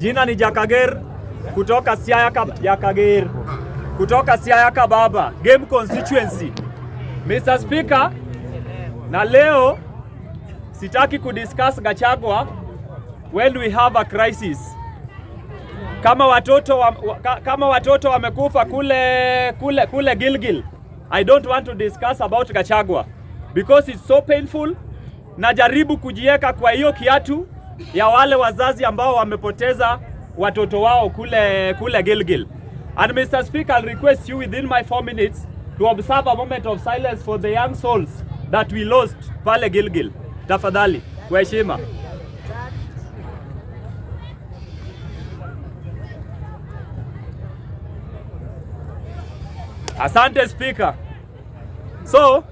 Jina ni Jakager kutoka Siaya Kababa, Game Constituency. Mr. Speaker, na leo sitaki kudiscuss Gachagua when we have a crisis. Kama watoto wamekufa kule Gilgil, I don't want to discuss about Gachagua because it's so painful. Najaribu kujieka kwa hiyo kiatu ya wale wazazi ambao wamepoteza watoto wao kule Gilgil. And Mr. Speaker, I'll request you within my 4 minutes to observe a moment of silence for the young souls that we lost pale Gilgil. Tafadhali, kwa heshima. Asante Speaker. So,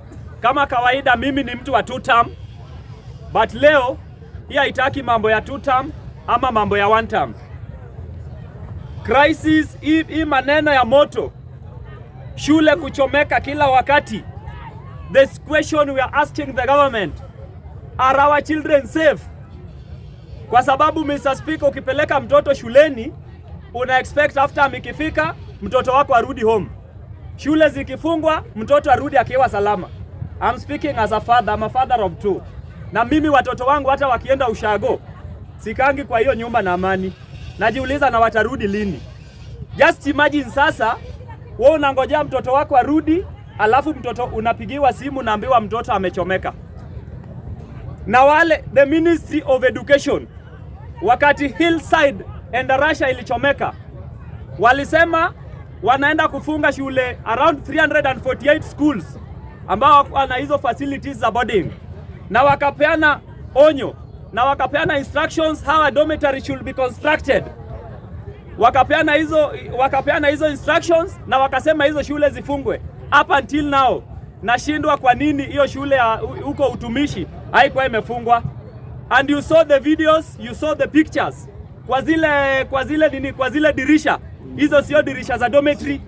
kama kawaida mimi ni mtu wa 2 term, but leo hii haitaki mambo ya 2 term ama mambo ya 1 term. Crisis hii maneno ya moto, shule kuchomeka kila wakati. This question we are asking the government, are our children safe? Kwa sababu Mr. Speaker, ukipeleka mtoto shuleni una expect after amikifika mtoto wako arudi home. Shule zikifungwa mtoto arudi akiwa salama. I'm speaking as a father, I'm a father of 2. Na mimi watoto wangu hata wakienda ushago sikangi kwa hiyo nyumba na amani. Najiuliza na watarudi lini? Just imagine sasa wewe unangojea mtoto wako arudi, alafu mtoto unapigiwa simu naambiwa mtoto amechomeka. Na wale the Ministry of Education wakati Hillside and Russia ilichomeka, walisema wanaenda kufunga shule around 348 schools ambao wana hizo facilities za boarding, na wakapeana onyo na wakapeana instructions how a dormitory should be constructed. Wakapeana hizo instructions na wakasema hizo shule zifungwe. Up until now nashindwa kwa nini hiyo shule huko utumishi haikuwa imefungwa. And you saw the videos, you saw the pictures. Kwa zile dirisha, hizo sio dirisha za dormitory.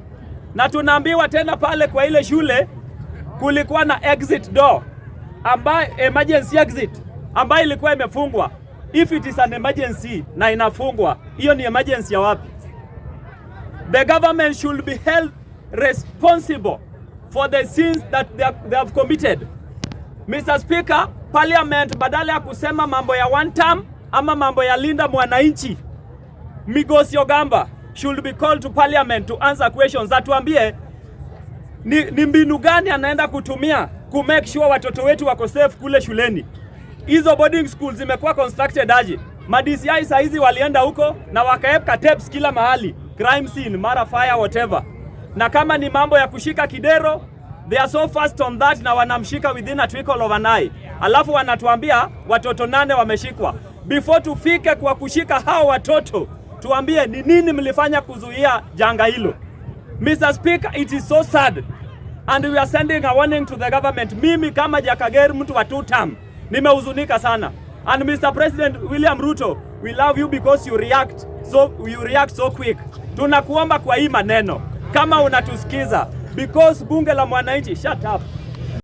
Na tunaambiwa tena pale kwa ile shule kulikuwa na exit door emergency exit ambayo ilikuwa imefungwa. If it is an emergency na inafungwa, hiyo ni emergency ya wapi? The government should be held responsible for the sins that they have committed. Mr. Speaker, Parliament badala ya kusema mambo ya 1 term ama mambo ya linda mwananchi, Migos Yogamba should be called to Parliament to answer questions. Atuambie ni mbinu gani anaenda kutumia ku make sure watoto wetu wako safe kule shuleni. Hizo boarding schools zimekuwa constructed aje? Ma-DCI saizi walienda huko na wakaeka tapes kila mahali, crime scene, mara fire, whatever. Na kama ni mambo ya kushika kidero, they are so fast on that na wanamshika within a twinkle of an eye. Alafu wanatuambia watoto 8 wameshikwa. Before tufike kwa kushika hao watoto, tuambie ni nini mlifanya kuzuia janga hilo. Mr. Speaker, it is so sad and we are sending a warning to the government. Mimi kama Jakager, mtu wa 2 term, nimehuzunika sana. And Mr. President William Ruto, we love you because you react so quick. Tunakuomba kwa hii maneno kama unatusikiza, because bunge la mwananchi, shut up.